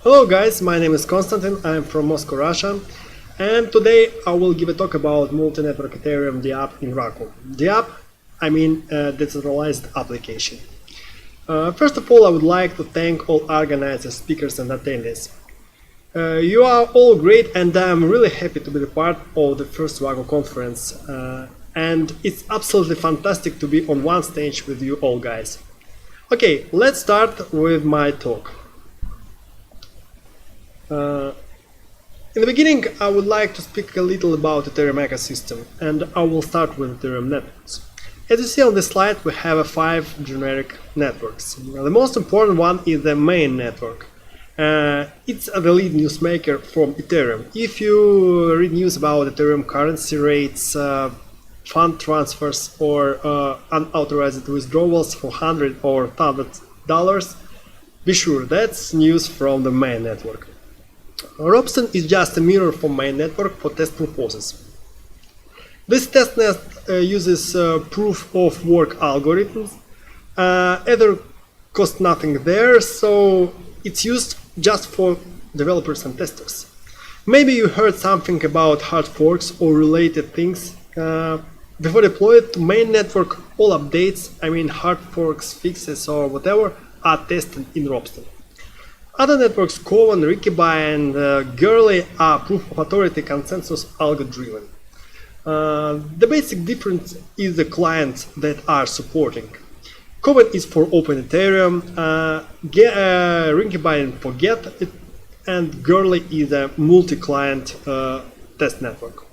Hello guys, my name is Konstantin, I'm from Moscow, Russia, and today I will give a talk about multi-network Ethereum dApp in Raku. dApp, I mean decentralized application. First of all, I would like to thank all organizers, speakers and attendees. You are all great and I'm really happy to be a part of the first Raku Conference, and it's absolutely fantastic to be on one stage with you all guys. Okay, let's start with my talk. In the beginning, I would like to speak a little about Ethereum ecosystem, and I will start with Ethereum networks. As you see on this slide, we have 5 generic networks. The most important one is the main network. It's the lead newsmaker from Ethereum. If you read news about Ethereum currency rates, fund transfers, or unauthorized withdrawals for $100 or $1,000, be sure that's news from the main network. Ropsten is just a mirror for main network for testing purposes. This testnet uses proof of work algorithms. Ether costs nothing there, so it's used just for developers and testers. Maybe you heard something about hard forks or related things. Before deployed to main network, all updates, I mean hard forks, fixes or whatever, are tested in Ropsten. Other networks, Cowan, Rikibai and Gurley, are proof of authority consensus algo driven. The basic difference is the clients that are supporting. Cowan is for Open Ethereum, Rikibai for Get, and Gurley is a multi-client test network.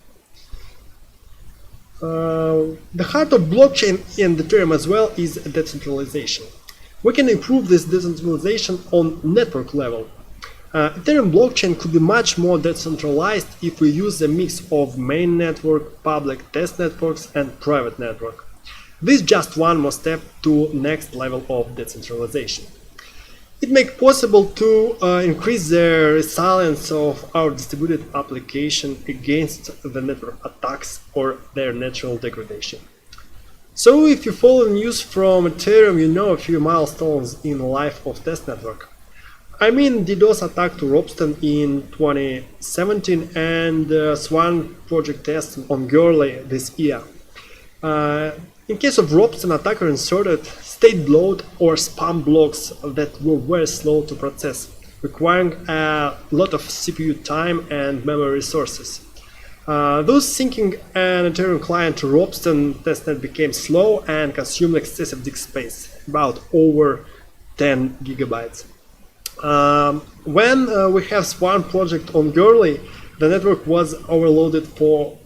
The heart of blockchain and Ethereum as well is decentralization. We can improve this decentralization on network level. Ethereum blockchain could be much more decentralized if we use a mix of main network, public test networks and private network. This is just one more step to next level of decentralization. It makes possible to increase the resilience of our distributed application against the network attacks or their natural degradation. So if you follow news from Ethereum, you know a few milestones in the life of test network. I mean DDoS attack to Ropsten in 2017 and Swan project test on Gurley this year. In case of Ropsten, attacker inserted state bloat or spam blocks that were very slow to process, requiring a lot of CPU time and memory resources. Thus, syncing an Ethereum client to Ropsten testnet became slow and consumed excessive disk space, about over 10 gigabytes. When we have Swan project on Gurley, the network was overloaded for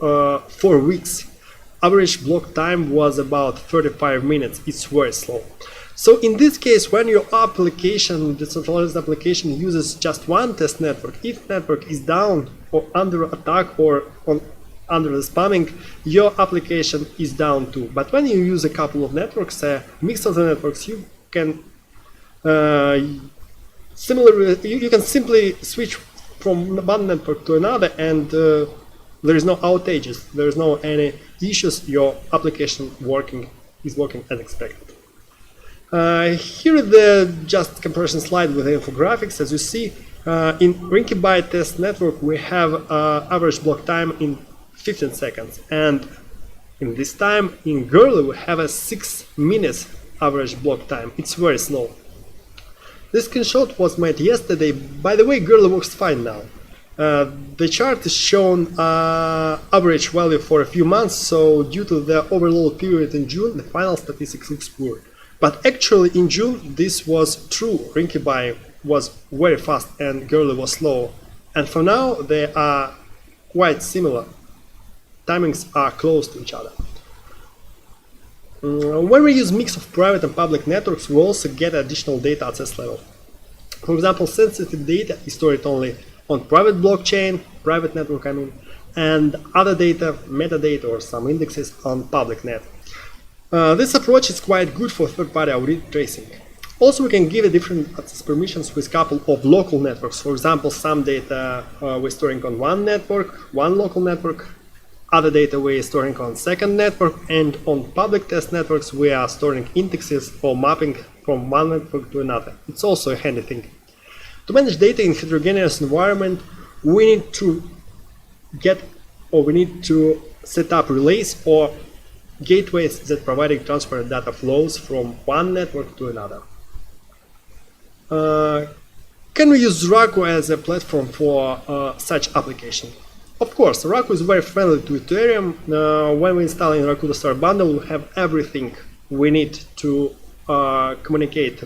4 weeks. Average block time was about 35 minutes. It's very slow. So in this case, when your application, decentralized application, uses just one test network, if network is down or under attack or under the spamming, your application is down too. But when you use a couple of networks, a mix of the networks, you can you can simply switch from one network to another, and there is no outages, there is no any issues. Your application is working as expected. Here is the just comparison slide with the infographics. As you see, in Rikibai test network we have average block time in 15 seconds, and in this time in Gurley we have a 6 minutes average block time. It's very slow. This screenshot was made yesterday. By the way, Gurley works fine now. The chart is shown average value for a few months, so due to the overload period in June, the final statistics looks poor. But actually in June this was true. Rikibai was very fast and Gurley was slow. And for now they are quite similar. Timings are close to each other. When we use mix of private and public networks, we also get additional data access level. For example, sensitive data is stored only on private blockchain, private network I mean, and other data, metadata or some indexes on public net. This approach is quite good for third-party audit tracing. Also, we can give different access permissions with a couple of local networks. For example, some data we're storing on one network, one local network, other data we're storing on second network, and on public test networks we are storing indexes or mapping from one network to another. It's also a handy thing. To manage data in heterogeneous environment, we need to set up relays or gateways that provide transparent data flows from one network to another. Can we use Raku as a platform for such application? Of course, Raku is very friendly to Ethereum. When we install in Raku the Start bundle, we have everything we need to communicate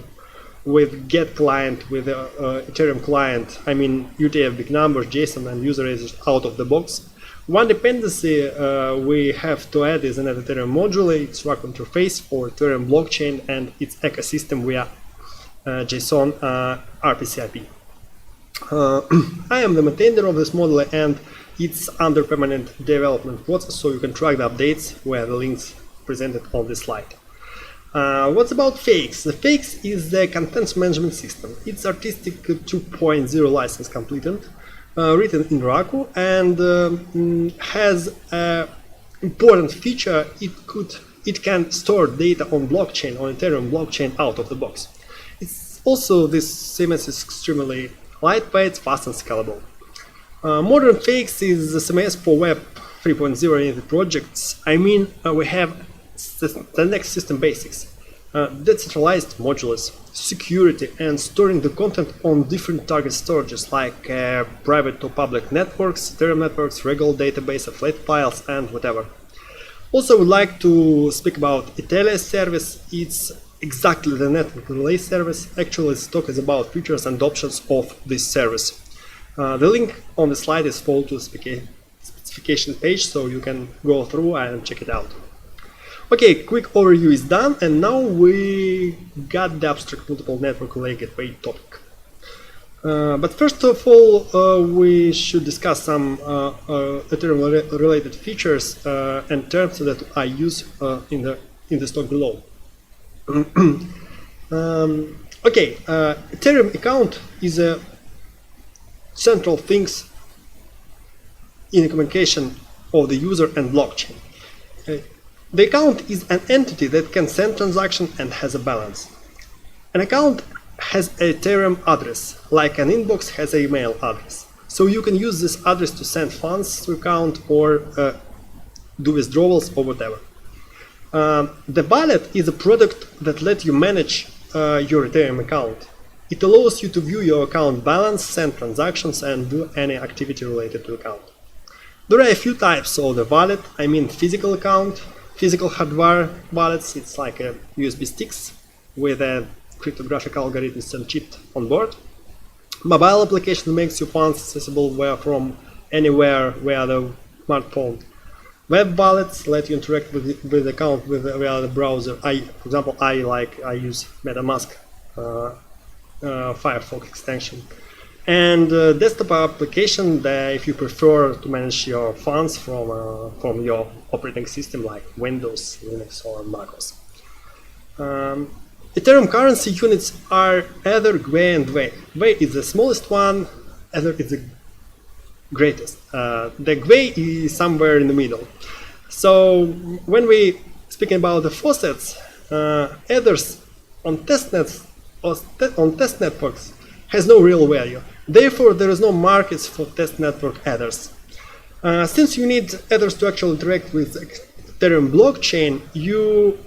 with GET client, with Ethereum client. I mean UTF big numbers, JSON, and user agents out of the box. One dependency we have to add is an Ethereum module. It's Raku interface for Ethereum blockchain and its ecosystem via JSON RPC IP. I am the maintainer of this module and it's under permanent development process, so you can track the updates via the links presented on this slide. What's about Pheix? The Pheix is the content management system. It's artistic 2.0 license completed, written in Raku, and has an important feature. It can store data on blockchain, on Ethereum blockchain out of the box. It's also, this CMS is extremely lightweight, fast and scalable. Modern Pheix is the CMS for Web 3.0 oriented projects. I mean, we have the next system basics, decentralized modules, security, and storing the content on different target storages like private to public networks, Ethereum networks, regular database, flat files, and whatever. Also, I would like to speak about Ethereum service. It's exactly the network relay service. Actually, this talk is about features and options of this service. The link on the slide is followed to the specification page, so you can go through and check it out. Okay, quick overview is done, and now we got the abstract multiple network relay gateway topic. But first of all, we should discuss some Ethereum related features and terms that I use in this talk below. Okay, Ethereum account is a central things in the communication of the user and blockchain. The account is an entity that can send transaction and has a balance. An account has an Ethereum address, like an inbox has an email address. So you can use this address to send funds to account or do withdrawals or whatever. The wallet is a product that lets you manage your Ethereum account. It allows you to view your account balance, send transactions, and do any activity related to account. There are a few types of the wallet. I mean physical account, physical hardware wallets. It's like a USB sticks with a cryptographic algorithms and chip on board. Mobile application makes your funds accessible from anywhere via the smartphone. Web wallets let you interact with the account via the browser. For example, I use MetaMask Firefox extension. And desktop application, if you prefer to manage your funds from your operating system like Windows, Linux, or MacOS. Ethereum currency units are Ether, Gwei, and Gwei. Gwei is the smallest one, Ether is the greatest. The Gwei is somewhere in the middle. So when we speaking about the faucets, Ethers on testnets on test networks has no real value. Therefore, there is no markets for test network Ethers. Since you need Ethers to actually interact with Ethereum blockchain, you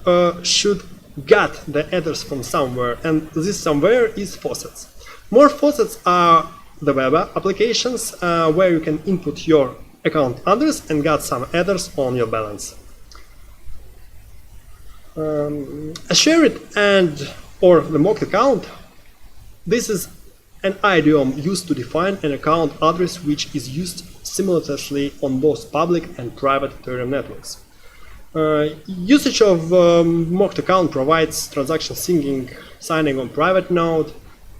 should get the Ethers from somewhere, and this somewhere is faucets. More faucets are the web applications where you can input your account address and get some Ethers on your balance. A shared or the mocked account. This is an idiom used to define an account address which is used simultaneously on both public and private Ethereum networks. Usage of mocked account provides transaction signing on private node,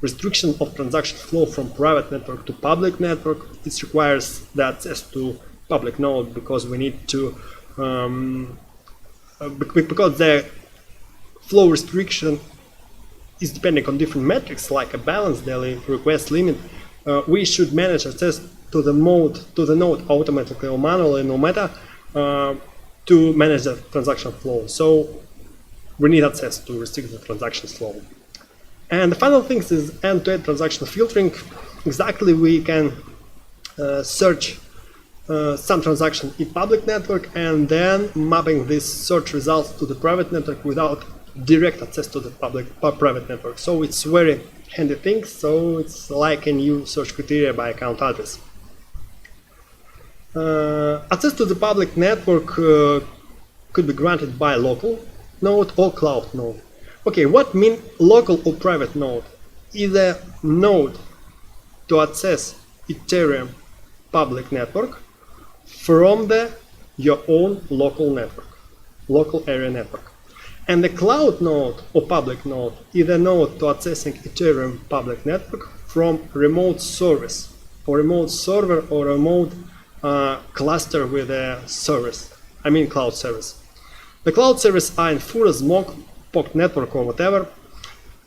restriction of transaction flow from private network to public network. It requires the access to public node because we need to because the flow restriction is depending on different metrics like a balance, daily request limit. We should manage access to the node automatically or manually, no matter, to manage the transaction flow. So we need access to restrict the transaction flow. And the final thing is end-to-end transaction filtering. Exactly, we can search some transaction in public network and then mapping these search results to the private network without direct access to the private network. So it's very handy thing. So it's like a new search criteria by account address. Access to the public network could be granted by local node or cloud node. Okay, what mean local or private node? Is a node to access Ethereum public network from your own local network, local area network. And the cloud node or public node is a node to accessing Ethereum public network from remote service, or remote server, or remote cluster with a service. I mean cloud service. The cloud service are in full smoke, POC network or whatever.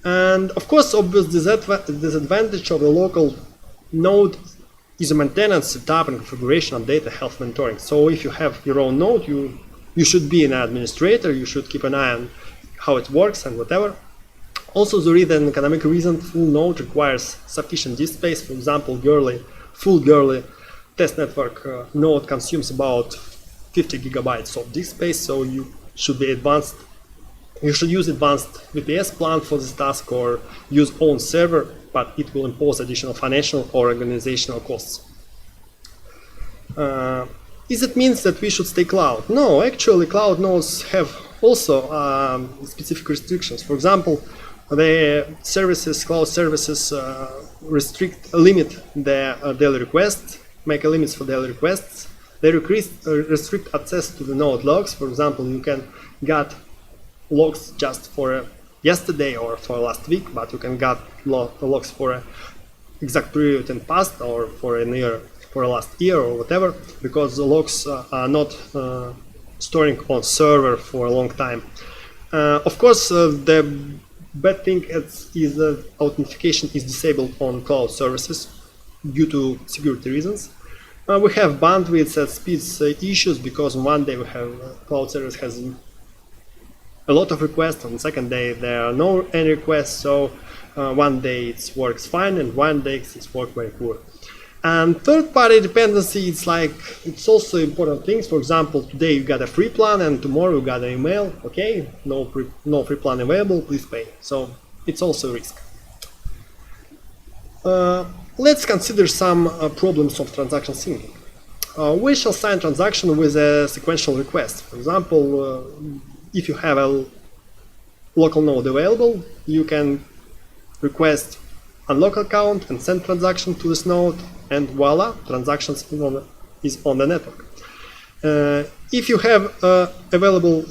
And of course, obvious disadvantage of the local node is a maintenance, setup, and configuration of data health monitoring. So if you have your own node, you should be an administrator, you should keep an eye on how it works and whatever. Also, there is an economic reason. Full node requires sufficient disk space. For example, full girly test network node consumes about 50 gigabytes of disk space, so you should use advanced VPS plan for this task or use own server, but it will impose additional financial or organizational costs. Is it means that we should stay cloud? No, actually cloud nodes have also specific restrictions. For example, the services, cloud services limit their daily requests, make a limits for daily requests. They restrict access to the node logs. For example, you can get logs just for yesterday or for last week, but you can get logs for an exact period in past or for a year, for last year or whatever, because the logs are not storing on server for a long time. Of course, the bad thing is that authentication is disabled on cloud services due to security reasons. We have bandwidth and speeds issues because one day we have cloud service has a lot of requests, on the second day there are no any requests, so one day it works fine and one day it's works very poor. And third-party dependency, it's also important things. For example, today you got a free plan and tomorrow you got an email, okay, no free plan available, please pay. So it's also a risk. Let's consider some problems of transaction syncing. We shall sign transaction with a sequential request. For example, if you have a local node available, you can request unlock account and send transaction to this node, and voila, transactions is on the network. If you have available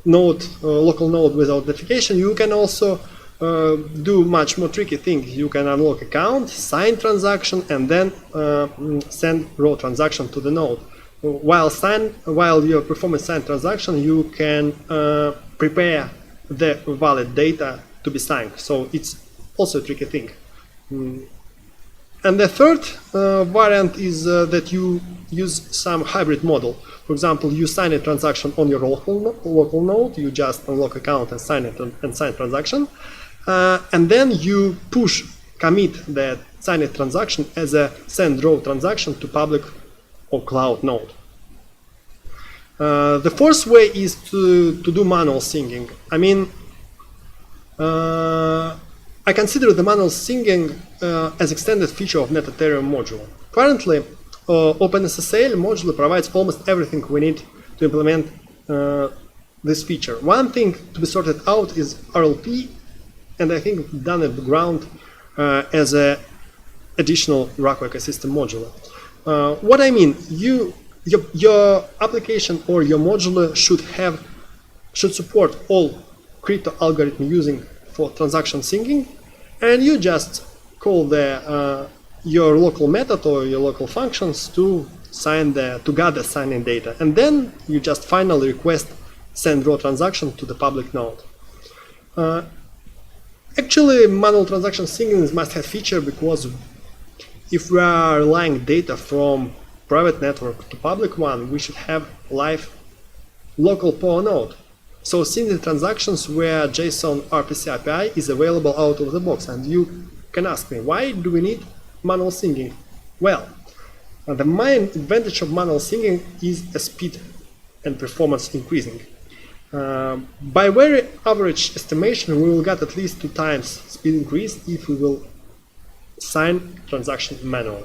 local node without authentication, you can also do much more tricky things. You can unlock account, sign transaction, and then send raw transaction to the node. While you're performing sign transaction, you can prepare the valid data to be signed. So it's also a tricky thing. And the third variant is that you use some hybrid model. For example, you sign a transaction on your local node, you just unlock account and sign it and sign transaction, and then you commit the signed transaction as a send raw transaction to public or cloud node. The fourth way is to do manual syncing. I mean, I consider the manual syncing as extended feature of Net Ethereum module. Currently, OpenSSL module provides almost everything we need to implement this feature. One thing to be sorted out is RLP, and I think done at the ground as an additional Raku ecosystem module. What I mean, your application or your module should support all crypto algorithm using for transaction syncing, and you just call your local method or your local functions to gather signing data, and then you just finally request send raw transaction to the public node. Actually, manual transaction syncing is must-have feature, because if we are relying data from private network to public one, we should have live local power node. So sync transactions where JSON RPC API is available out of the box. And you can ask me, why do we need manual syncing? Well, the main advantage of manual syncing is the speed and performance increasing. By very average estimation, we will get at least 2 times speed increase if we will sign transaction manually.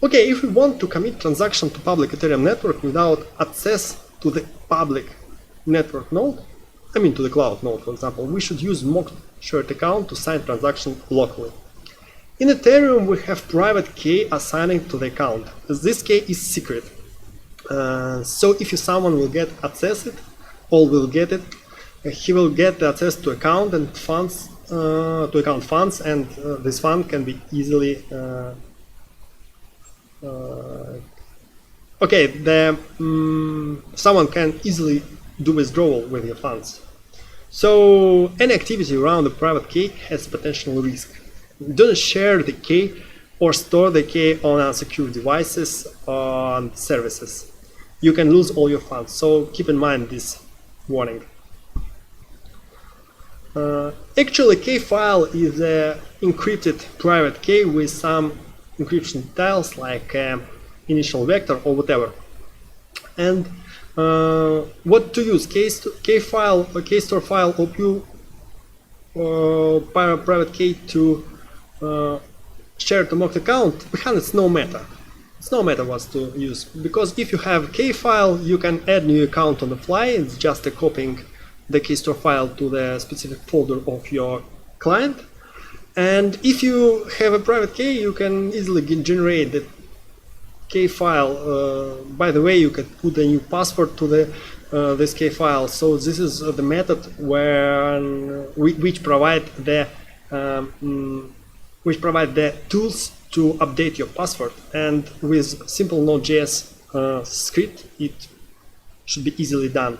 Okay, if we want to commit transaction to public Ethereum network without access to the public network node, I mean to the cloud node, for example, we should use mock shared account to sign transaction locally. In Ethereum, we have private key assigning to the account. This key is secret. So if someone will get access it, all will get it. He will get access to account and funds, and this fund can be easily someone can easily do withdrawal with your funds. So any activity around the private key has potential risk. Don't share the key or store the key on unsecure devices or services. You can lose all your funds, so keep in mind this warning. Actually, Kfile is an encrypted private key with some encryption details like initial vector or whatever. And what to use? Kfile or Kstore file or private key to share to mocked account. Behind it's no matter. It's no matter what to use, because if you have Kfile, you can add new account on the fly. It's just copying the Kstore file to the specific folder of your client. And if you have a private key, you can easily generate the Kfile. By the way, you can put a new password to this Kfile. So this is the method which provide the tools to update your password. And with simple Node.js script, it should be easily done.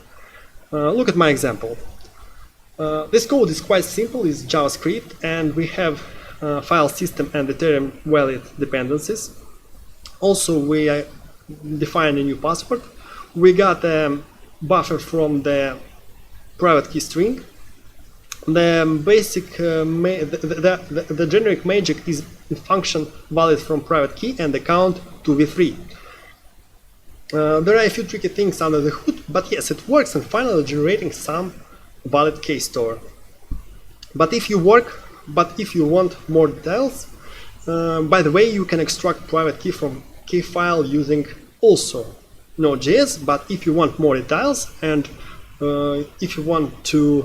Look at my example. This code is quite simple, it's JavaScript, and we have file system and Ethereum wallet dependencies. Also, we define a new password. We got a buffer from the private key string. The basic, the generic magic is the function valid from private key and account to v3. There are a few tricky things under the hood, but yes, it works, and finally generating some valid key store. But if you want more details, by the way, you can extract private key from Kfile using also Node.js. But if you want more details and if you want to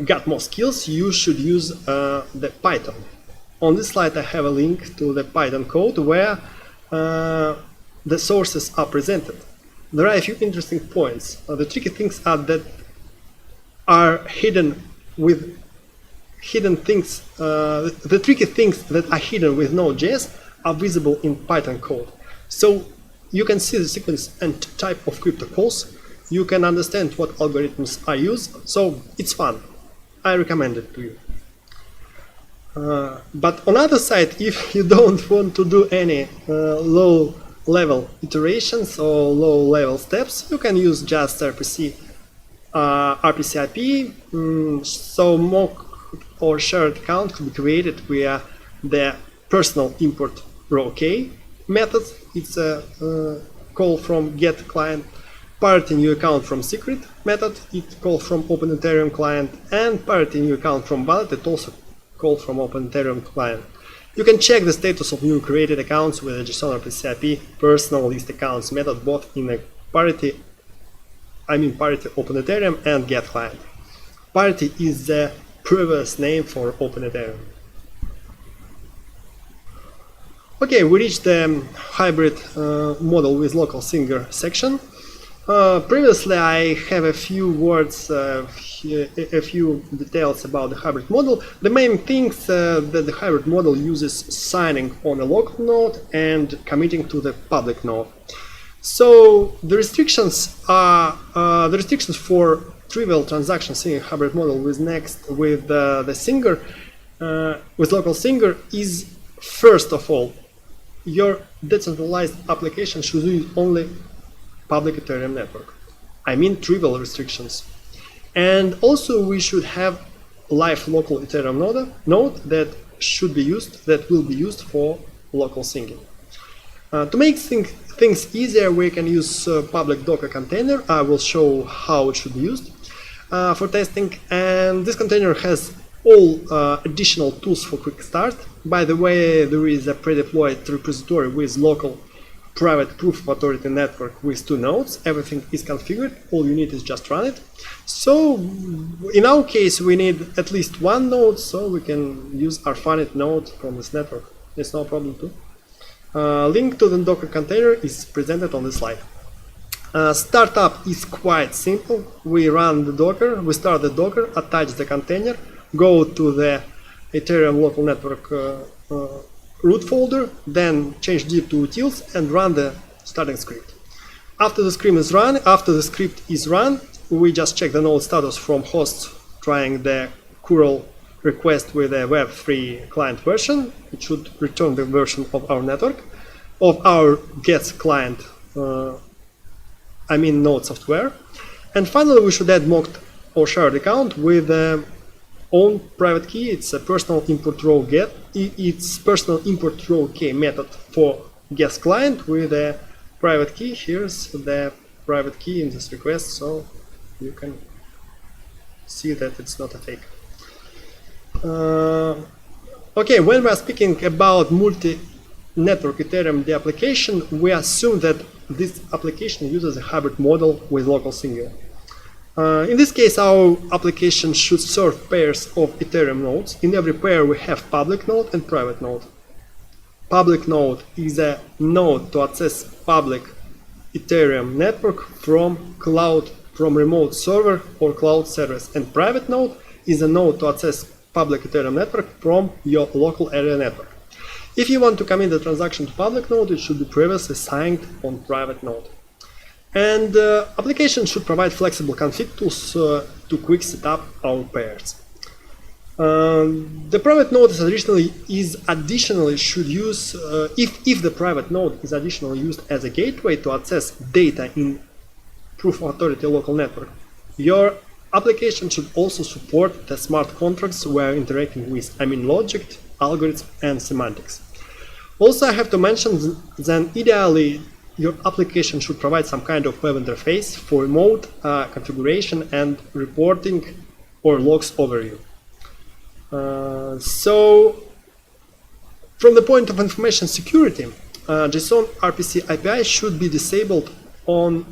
get more skills, you should use the Python. On this slide, I have a link to the Python code where the sources are presented. There are a few interesting points. The tricky things are hidden with hidden things. The tricky things that are hidden with Node.js are visible in Python code. So you can see the sequence and type of crypto calls. You can understand what algorithms are used. So it's fun. I recommend it to you. But on the other side, if you don't want to do any low-level iterations or low-level steps, you can use just RPC IP. So mock or shared account can be created via the personal import raw key method. It's a call from get client. Parity new account from secret method, it call from Open Ethereum client, and parity new account from wallet, it also call from Open Ethereum client. You can check the status of new created accounts with a JSON RPC IP personal list accounts method, both in a parity Open Ethereum and get client. Parity is the previous name for Open Ethereum. Okay, we reached the hybrid model with local singer section. Previously, I have a few words, a few details about the hybrid model. The main things that the hybrid model uses signing on a local node and committing to the public node. So the restrictions for trivial transactions in a hybrid model with the singer, with local singer is, first of all, your decentralized application should use only public Ethereum network. I mean trivial restrictions. And also we should have live local Ethereum node that will be used for local singing. To make things easier, we can use public Docker container. I will show how it should be used for testing. And this container has all additional tools for quick start. By the way, there is a pre-deployed repository with local private proof of authority network with 2 nodes. Everything is configured. All you need is just run it. So in our case, we need at least 1 node, so we can use our finite node from this network. It's no problem too. Link to the Docker container is presented on this slide. Startup is quite simple. We run the Docker, we start the Docker, attach the container, go to the Ethereum local network root folder, then change div to utils and run the starting script. After the script is run, we just check the node status from hosts trying the curl request with a Web3 client version. It should return the version of our network, of our guest client, I mean node software. And finally, we should add mocked or shared account with own private key. It's a personal import row get. It's personal import row key method for guest client with a private key. Here's the private key in this request, so you can see that it's not a fake. Okay, when we are speaking about multi-network Ethereum the application, we assume that this application uses a hybrid model with local singing. In this case, our application should serve pairs of Ethereum nodes. In every pair, we have public node and private node. Public node is a node to access public Ethereum network from remote server or cloud service, and private node is a node to access public Ethereum network from your local area network. If you want to commit the transaction to public node, it should be previously signed on private node. And application should provide flexible config tools to quick set up our pairs. The private node is additionally should use if the private node is additionally used as a gateway to access data in proof of authority local network. Your application should also support the smart contracts we are interacting with, I mean logic, algorithms, and semantics. Also, I have to mention that ideally your application should provide some kind of web interface for remote configuration and reporting or logs overview. So, from the point of information security, JSON RPC API should be disabled on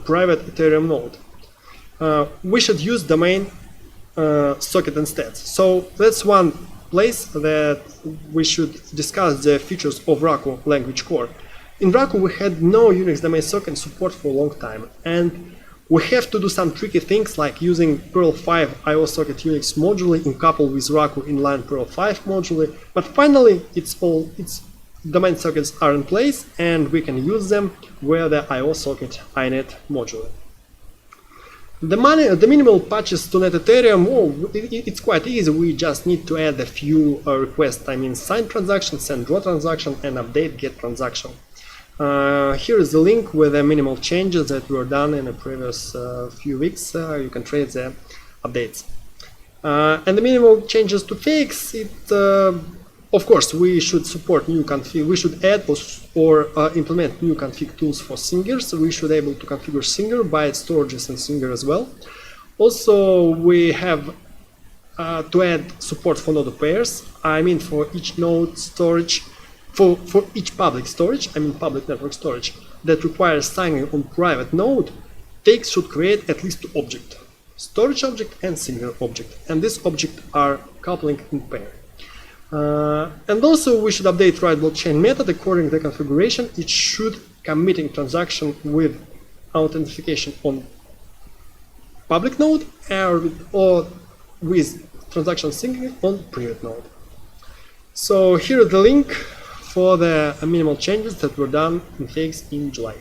private Ethereum node. We should use domain socket instead. So that's one place that we should discuss the features of Raku language core. In Raku, we had no Unix domain socket support for a long time, and we have to do some tricky things like using Perl 5 IO socket Unix module in couple with Raku inline Perl 5 module, but finally its domain sockets are in place and we can use them with the IO socket inet module. The minimal patches to net Ethereum, it's quite easy. We just need to add a few requests, I mean sign transaction, send draw transaction, and update get transaction. Here is the link with the minimal changes that were done in the previous few weeks. You can trace the updates. And the minimal changes to Pheix, of course, we should support new config. We should add or implement new config tools for singers. We should be able to configure singer, byte storages, and singer as well. Also, we have to add support for node pairs. I mean, for each node storage, for each public storage, I mean public network storage that requires signing on private node, Pheix should create at least 2 objects: storage object and singer object, and these objects are coupling in pair. And also we should update write blockchain method according to the configuration. It should committing transaction with authentication on public node or with transaction syncing on private node. So here is the link for the minimal changes that were done in Pheix in July.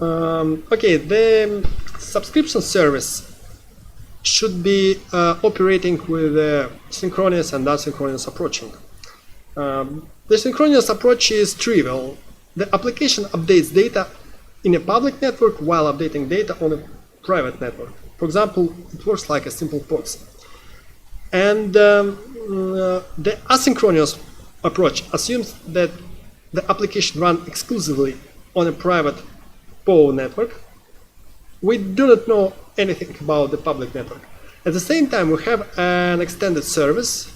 Okay, the subscription service should be operating with synchronous and asynchronous approaching. The synchronous approach is trivial. The application updates data in a public network while updating data on a private network. For example, it works like a simple proxy. And the asynchronous approach assumes that the application runs exclusively on a private POE network. We do not know anything about the public network. At the same time, we have an extended service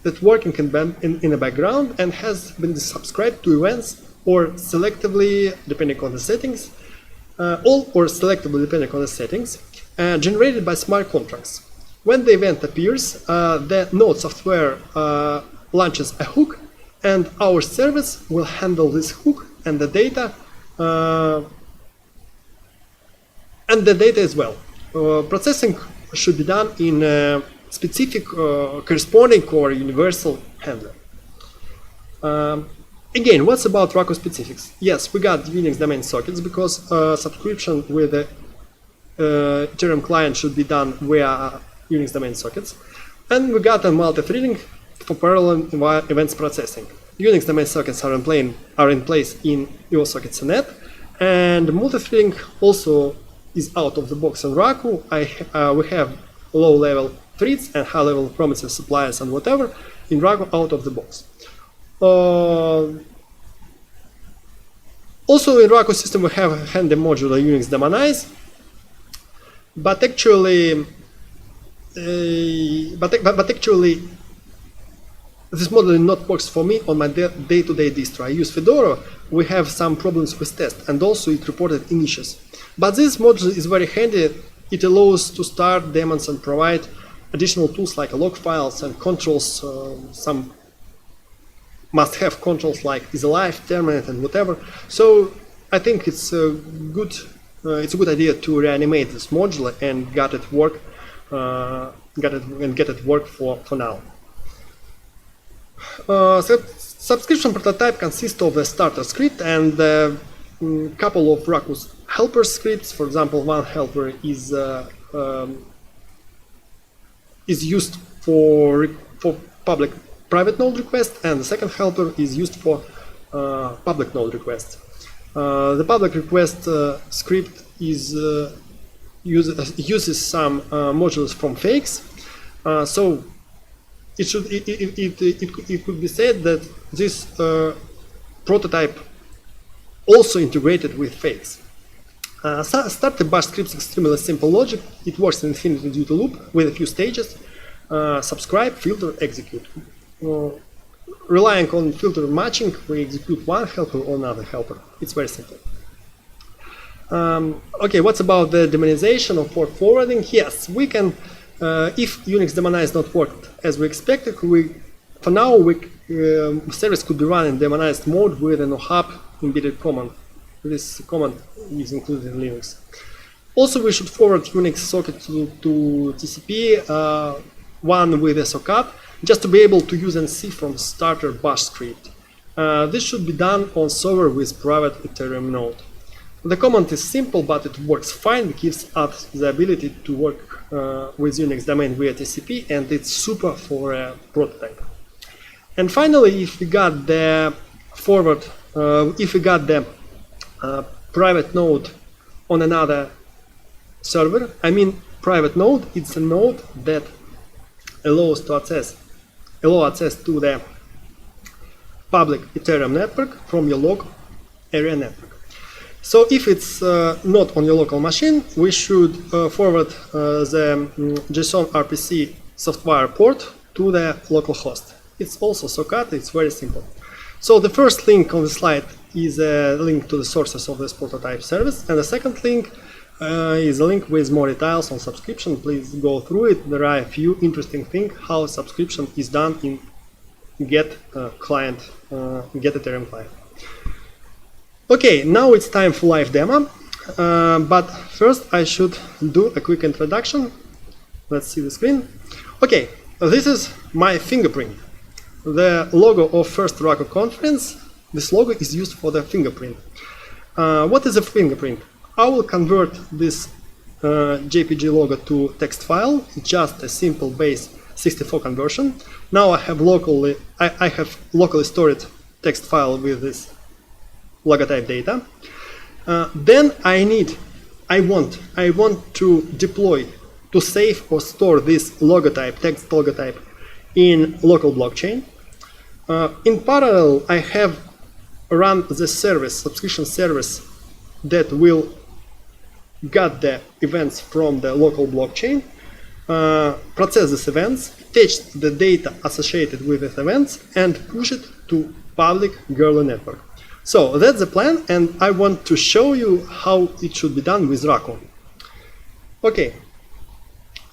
that's working in the background and has been subscribed to events or selectively, depending on the settings, generated by smart contracts. When the event appears, the node software launches a hook, and our service will handle this hook and the data as well. Processing should be done in a specific corresponding or universal handler. Again, what's about Raku Specifics? Yes, we got Unix domain sockets because subscription with the Ethereum client should be done via Unix domain sockets. And we got a multi-threading for parallel events processing. Unix domain sockets are in place in EOSockets.net, and multi-threading also is out of the box in Raku. We have low-level threads and high-level promises, suppliers, and whatever in Raku out of the box. Also in Raku system we have a handy module Unix Demonize, but actually this model not works for me on my day-to-day distro. I use Fedora. We have some problems with test, and also it reported in issues. But this module is very handy. It allows to start daemons and provide additional tools like log files and controls, some must-have controls like EasyLife, Terminate, and whatever. So I think it's a good idea to reanimate this module and get it work for now. Subscription prototype consists of a starter script and a couple of Raku's helper scripts. For example, one helper is used for private node requests, and the second helper is used for public node requests. The public request script uses some modules from Pheix, so it could be said that this prototype also integrated with Pheix. Start the bash script is extremely simple logic. It works in infinity duty loop with a few stages: subscribe, filter, execute. Relying on filter matching, we execute one helper or another helper. It's very simple. Okay, what's about the demonization of port forwarding? Yes, we can. If Unix demonize not worked as we expected, for now service could be run in demonized mode with an ohap embedded command. This command is included in Linux. Also, we should forward Unix socket to TCP, one with a socket, just to be able to use and see from starter bash script. This should be done on server with private Ethereum node. The command is simple, but it works fine. It gives us the ability to work with Unix domain via TCP, and it's super for a prototype. And finally, if we got the private node on another server, I mean private node, it's a node that allows access to the public Ethereum network from your local area network. So if it's not on your local machine, we should forward the JSON RPC software port to the local host. It's also socket, it's very simple. So the first link on the slide is a link to the sources of this prototype service, and the second link is a link with more details on subscription. Please go through it. There are a few interesting things how subscription is done in Get Ethereum client. Okay, now it's time for live demo, but first I should do a quick introduction. Let's see the screen. Okay, this is my fingerprint. The logo of first Raku Conference, this logo is used for the fingerprint. What is a fingerprint? I will convert this JPG logo to text file, just a simple base 64 conversion. Now I have locally stored text file with this logotype data. Then I want to deploy, to save or store this logotype, text logotype, in local blockchain. In parallel, I have run the service, subscription service, that will get the events from the local blockchain, process these events, fetch the data associated with these events, and push it to public Goerli network. So that's the plan, and I want to show you how it should be done with Raku. Okay,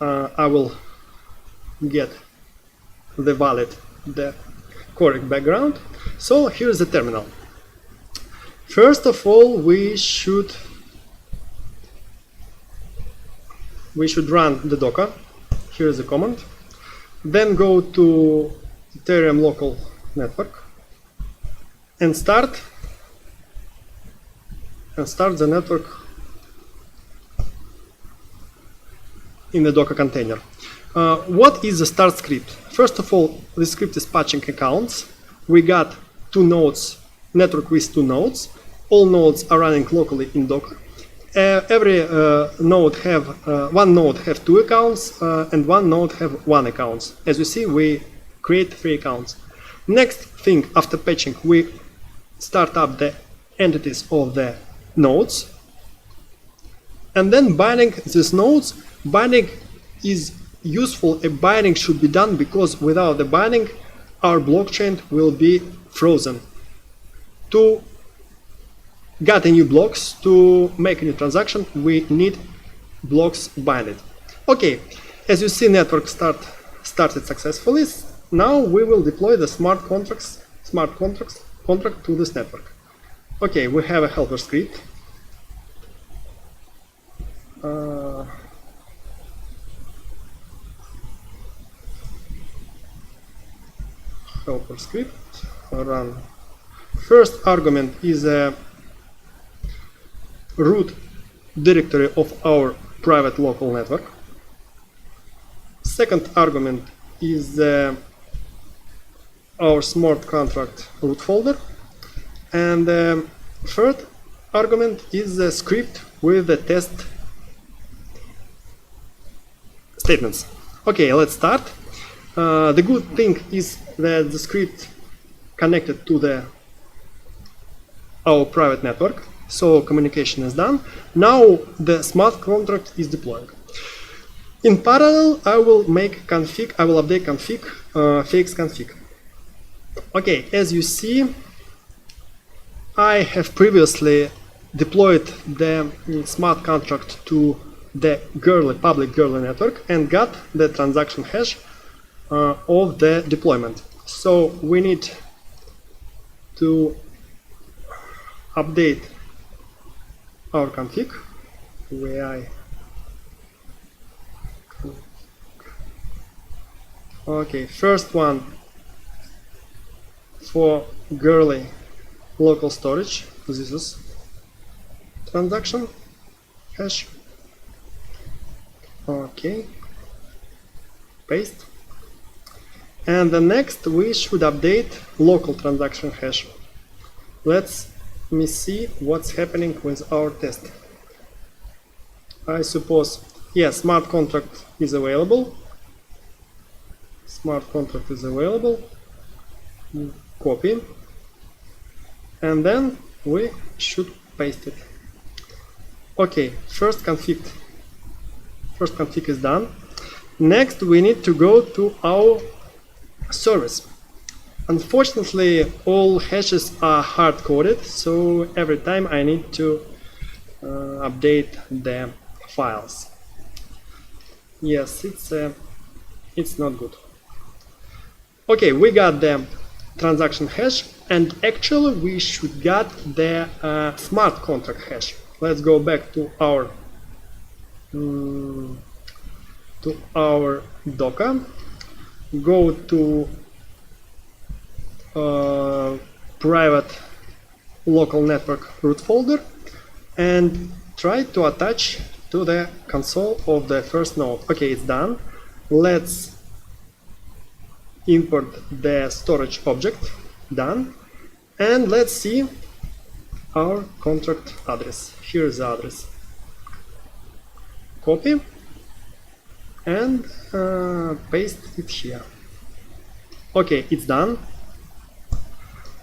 I will get the correct background. So here's the terminal. First of all, we should run the Docker. Here's the command. Then go to Ethereum local network and start the network in the Docker container. What is the start script? First of all, the script is patching accounts. We got 2 nodes, network with 2 nodes. All nodes are running locally in Docker. Every node one node have 2 accounts and one node have 1 account. As you see, we create 3 accounts. Next thing, after patching, we start up the entities of the nodes, and then binding these nodes. Binding is useful. A binding should be done because without the binding, our blockchain will be frozen. To get a new blocks, to make a new transaction, we need blocks binded. Okay, as you see, network started successfully. Now we will deploy the smart contract to this network. Okay, we have a helper script. Helper script run. First argument is a root directory of our private local network. Second argument is our smart contract root folder. And third argument is the script with the test statements. Okay, let's start. The good thing is that the script connected to our private network, so communication is done. Now the smart contract is deploying. In parallel, I will update config, Pheix config. Okay, as you see, I have previously deployed the smart contract to the public Goerli network and got the transaction hash of the deployment. So we need to update our config. Okay, first one for Goerli local storage. This is transaction hash. Okay, paste. And the next we should update local transaction hash. Let me see what's happening with our test. I suppose, yes, smart contract is available. Smart contract is available. Copy. And then we should paste it. Okay, first config is done. Next we need to go to our service. Unfortunately, all hashes are hard-coded, so every time I need to update the files. Yes, it's not good. Okay, we got the transaction hash, and actually we should get the smart contract hash. Let's go back to our Docker. Go to private local network root folder and try to attach to the console of the first node. Okay, it's done. Let's import the storage object. Done. And let's see our contract address. Here is the address. Copy and paste it here. Okay, it's done.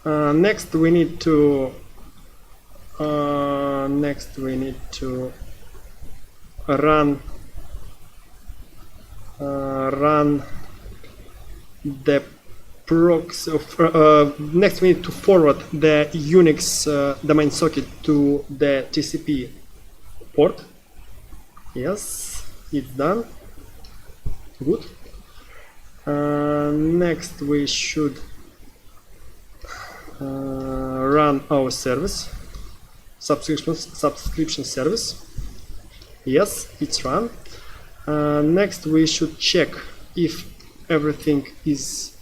Next we need to run the proxy of, next we need to forward the Unix domain socket to the TCP port. Yes, it's done. Good. Next we should run our service, subscription service. Yes, it's run. Next we should check if everything is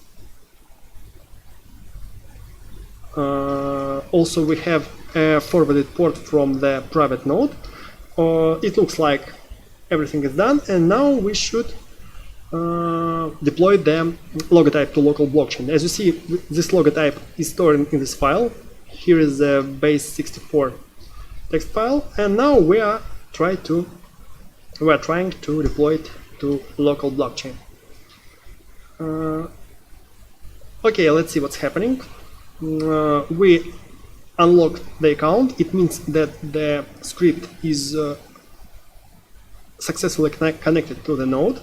also we have a forwarded port from the private node. It looks like everything is done, and now we should deploy the logotype to local blockchain. As you see, this logotype is stored in this file. Here is the base64 text file, and now we are trying to deploy it to local blockchain. Okay, let's see what's happening. We unlock the account. It means that the script is successfully connected to the node.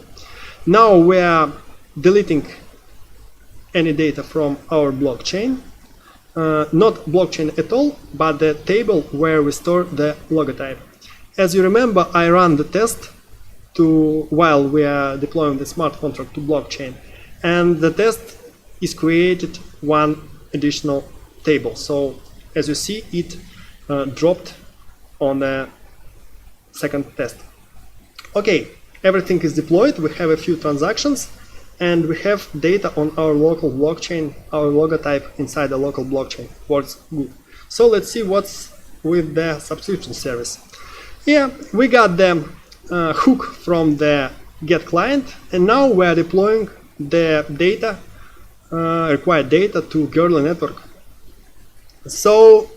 Now we are deleting any data from our blockchain, not blockchain at all, but the table where we store the logotype. As you remember, I ran the test while we are deploying the smart contract to blockchain, and the test is created one additional table. So as you see, it dropped on the second test. Okay, everything is deployed. We have a few transactions, and we have data on our local blockchain, our logotype inside the local blockchain. Works good. So let's see what's with the subscription service. Yeah, we got the hook from the GET client, and now we are deploying the data, required data to Gurley network. So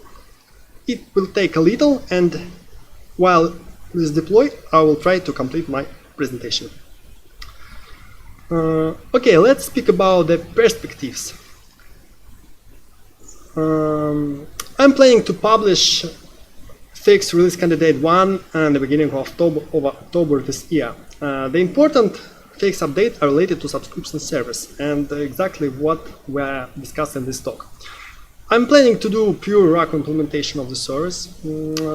it will take a little, and while this is deployed, I will try to complete my presentation. Okay, let's speak about the perspectives. I'm planning to publish Pheix release candidate 1 at the beginning of October this year. The important Pheix updates are related to subscription service and exactly what we are discussing in this talk. I'm planning to do pure Raku implementation of the service,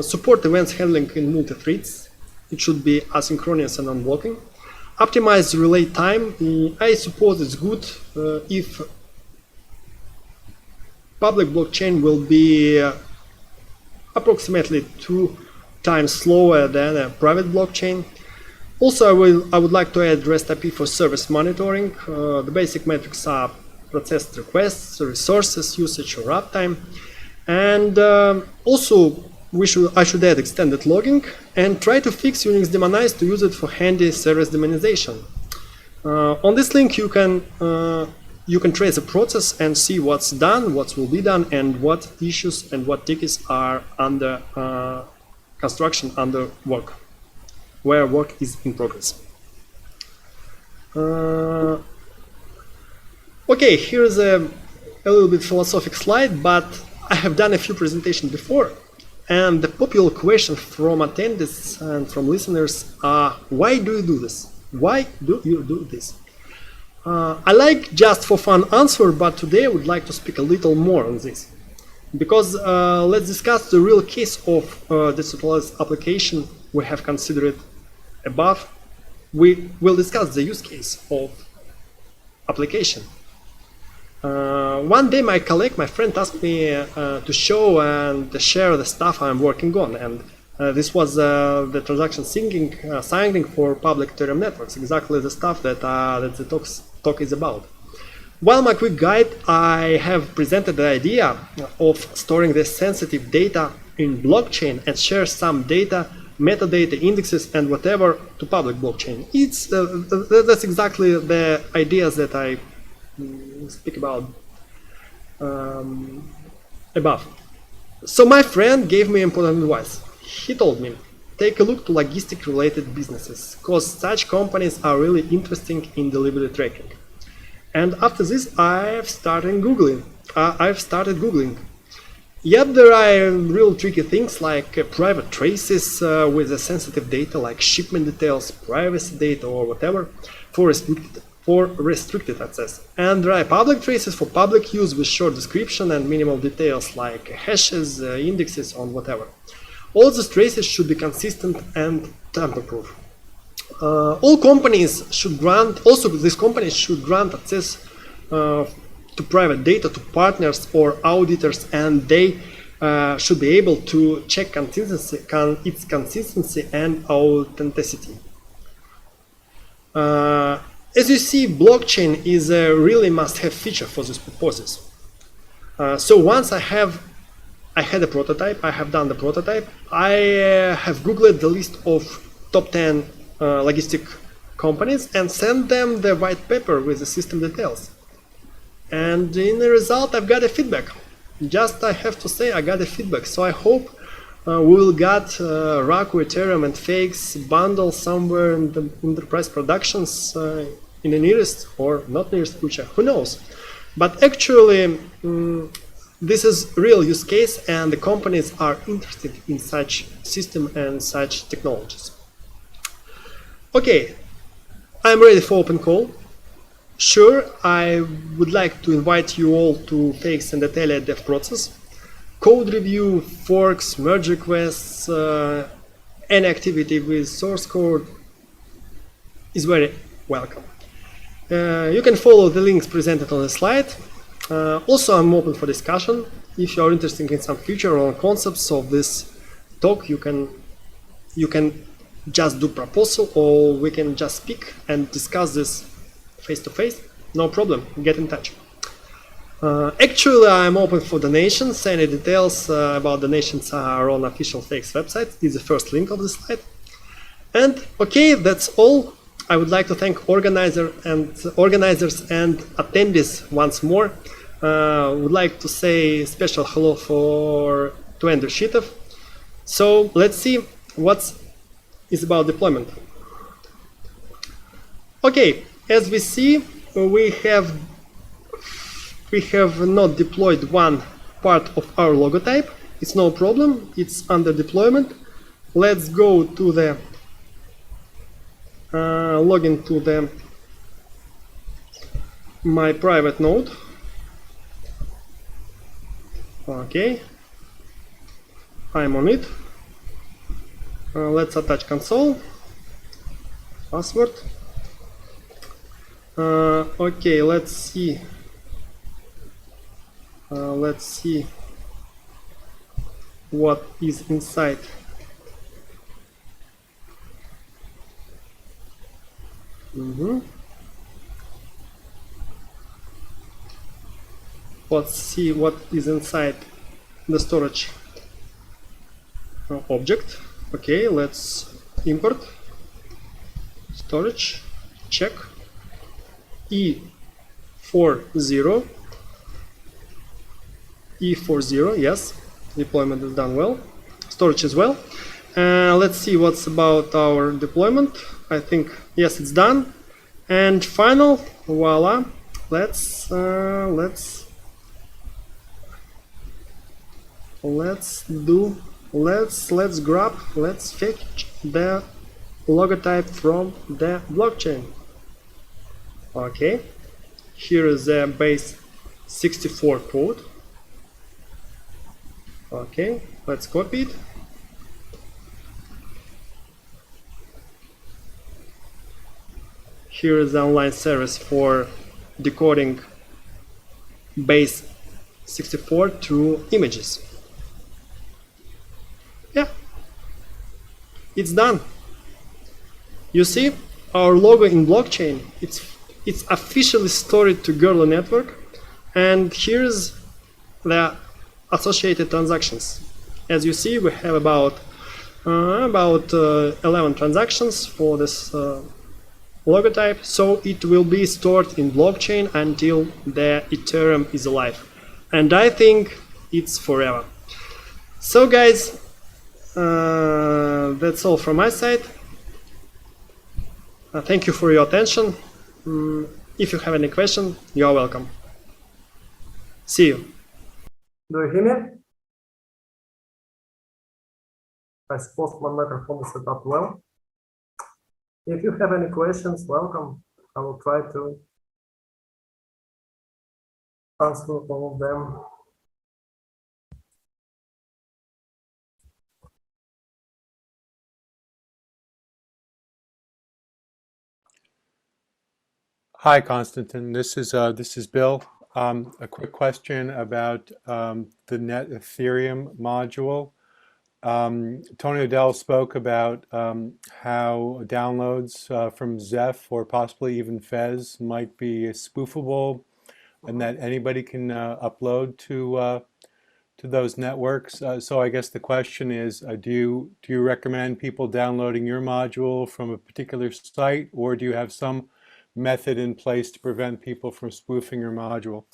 support events handling in multi-threads. It should be asynchronous and unblocking. Optimize relay time. I suppose it's good if public blockchain will be approximately 2 times slower than a private blockchain. Also, I would like to add REST API for service monitoring. The basic metrics are processed requests, resources, usage, or uptime. And also, I should add extended logging and try to fix Unix Demonize to use it for handy service demonization. On this link, you can trace the process and see what's done, what will be done, and what issues and what tickets are under construction, under work, where work is in progress. Okay, here's a little bit philosophical slide, but I have done a few presentations before, and the popular question from attendees and from listeners are, why do you do this? Why do you do this? I like just for fun answer, but today I would like to speak a little more on this. Because let's discuss the real case of decentralized application we have considered above. We will discuss the use case of application. One day my colleague, my friend, asked me to show and share the stuff I'm working on, and this was the transaction signing for public Ethereum networks, exactly the stuff that the talk is about. While my quick guide, I have presented the idea of storing this sensitive data in blockchain and share some data, metadata, indexes, and whatever to public blockchain. That's exactly the ideas that I speak about above. So my friend gave me important advice. He told me, take a look to logistic related businesses, cause such companies are really interesting in delivery tracking. And after this I've started Googling. Yep, there are real tricky things like private traces with sensitive data like shipment details, privacy data or whatever for restricted access. And there are public traces for public use with short description and minimal details like hashes, indexes or whatever. All these traces should be consistent and tamper-proof. All companies should grant, also these companies should grant access to private data to partners or auditors, and they should be able to check its consistency and authenticity. As you see, blockchain is a really must-have feature for this purposes. So once I had a prototype, I have done the prototype, I have Googled the list of top 10 logistic companies and sent them the white paper with the system details. And in the result, I've got a feedback. Just I have to say I got a feedback. So I hope we will get Raku, Ethereum and Pheix bundle somewhere in the enterprise productions in the nearest or not nearest future, who knows. But actually, this is real use case and the companies are interested in such system and such technologies. Okay, I'm ready for open call. Sure, I would like to invite you all to Pheix and Atelier dev process. Code review, forks, merge requests, any activity with source code is very welcome. You can follow the links presented on the slide. Also, I'm open for discussion. If you are interested in some feature or concepts of this talk, you can just do proposal, or we can just speak and discuss this face to face. No problem, get in touch. Actually, I'm open for donations. Any details about donations are on official Pheix website. It's the first link of the slide. And okay, that's all. I would like to thank organizers and attendees once more. Would like to say special hello to Andrew Shitov. So let's see what is about deployment. Okay, as we see, we have not deployed one part of our logotype. It's no problem, it's under deployment. Let's go to the log into my private node. Okay, I'm on it. Let's attach console, password. Okay, let's see what is inside. Let's see what is inside the storage object. Okay, let's import storage, check E40, yes, deployment is done well, storage as well. Let's see what's about our deployment. I think yes, it's done. And final, voila. Let's fetch the logotype from the blockchain. Okay, here is the base 64 code. Okay, let's copy it. Here is the online service for decoding base 64 to images. Yeah, it's done. You see, our logo in blockchain, it's officially stored to Gerlo network, and here's the associated transactions. As you see, we have about 11 transactions for this logotype, so it will be stored in blockchain until the Ethereum is alive, and I think it's forever. So guys, that's all from my side. Thank you for your attention. If you have any question, you are welcome. See you. Do you hear me? I suppose my microphone is set up well. If you have any questions, welcome. I will try to answer all of them. Hi, Konstantin. This is Bill. A quick question about the Net Ethereum module. Tony Odell spoke about how downloads from Zeph or possibly even Pheix might be spoofable, and that anybody can upload to those networks. So I guess the question is, do you recommend people downloading your module from a particular site, or do you have some method in place to prevent people from spoofing your module?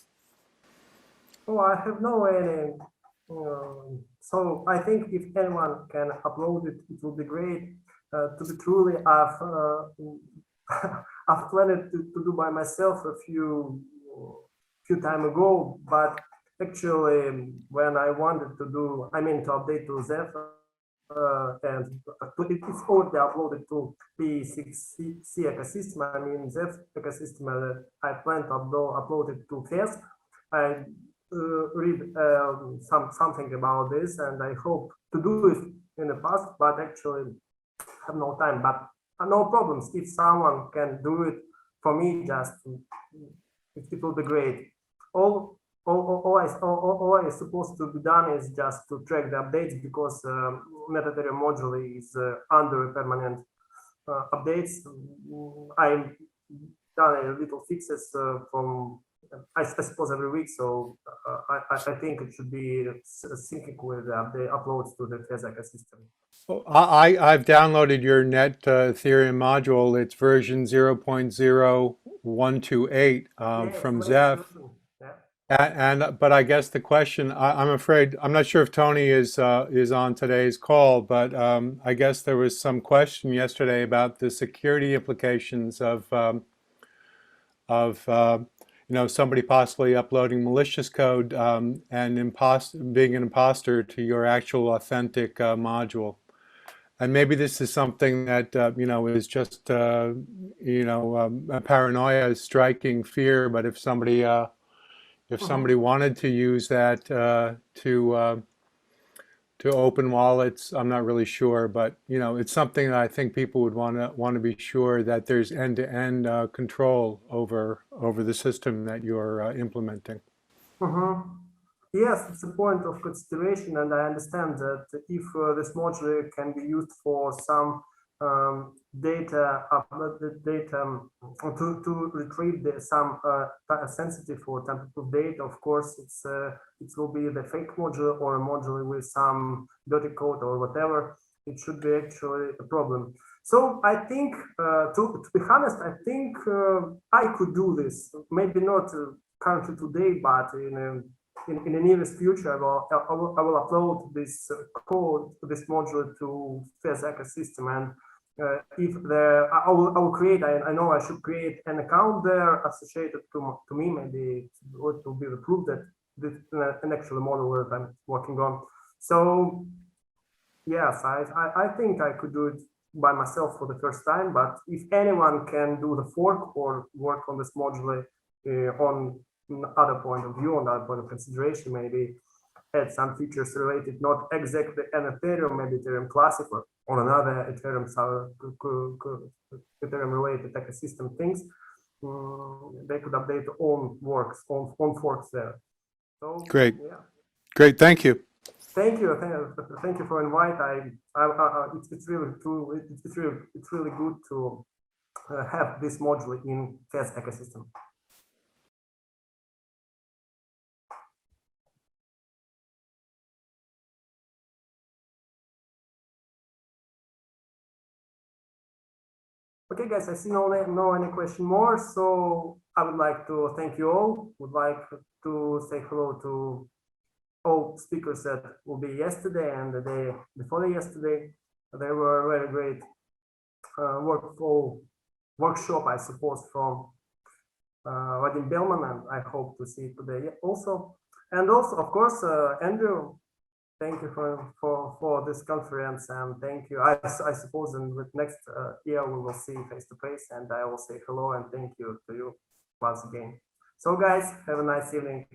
Oh, I have no any. So I think if anyone can upload it, it will be great. To be truly, I've planned to do by myself a few time ago, but actually when I wanted to do, to update to Zeph, and it's already uploaded to P6C ecosystem. Zeph ecosystem. I plan to upload it to Pheix. I read something about this, and I hope to do it in the past, but actually have no time. But no problems. If someone can do it for me, just it will be great. All is supposed to be done is just to track the updates, because Ethereum module is under permanent updates. I've done a little fixes from, I suppose, every week, so I think it should be syncing with the uploads to the Pheix ecosystem. I've downloaded your Net Ethereum module. It's version 0.0128 from Zeph. But I guess the question, I'm afraid, I'm not sure if Tony is on today's call, but I guess there was some question yesterday about the security implications of somebody possibly uploading malicious code and being an imposter to your actual authentic module. And maybe this is something that is just a paranoia, striking fear. But if somebody wanted to use that to open wallets, I'm not really sure. But it's something that I think people would want to be sure that there's end-to-end control over the system that you're implementing. Yes, it's a point of consideration, and I understand that if this module can be used for some data to retrieve some sensitive or tamper-proof data, of course, it will be the fake module or a module with some dirty code or whatever. It should be actually a problem. So I think, to be honest, I think I could do this. Maybe not currently today, but in the nearest future, I will upload this code, this module to Pheix ecosystem, and if I will create. I know I should create an account there associated to me. Maybe it will be the proof that this is an actual model that I'm working on. So yes, I think I could do it by myself for the first time. But if anyone can do the fork or work on this module on other point of view, on other point of consideration, maybe add some features related not exactly an Ethereum, maybe Ethereum Classic or on another Ethereum related ecosystem things, they could update own forks there. So great. Yeah. Great, thank you. Thank you for invite. It's really true. It's really good to have this module in Pheix ecosystem. Okay, guys, I see no any question more. So I would like to thank you all. Would like to say hello to all speakers that will be yesterday and the day before yesterday. They were very great workshop, I suppose, from Vadim Belman, and I hope to see today also. And also, of course, Andrew, thank you for this conference, and thank you. I suppose in the next year we will see face to face, and I will say hello and thank you to you once again. So guys, have a nice evening.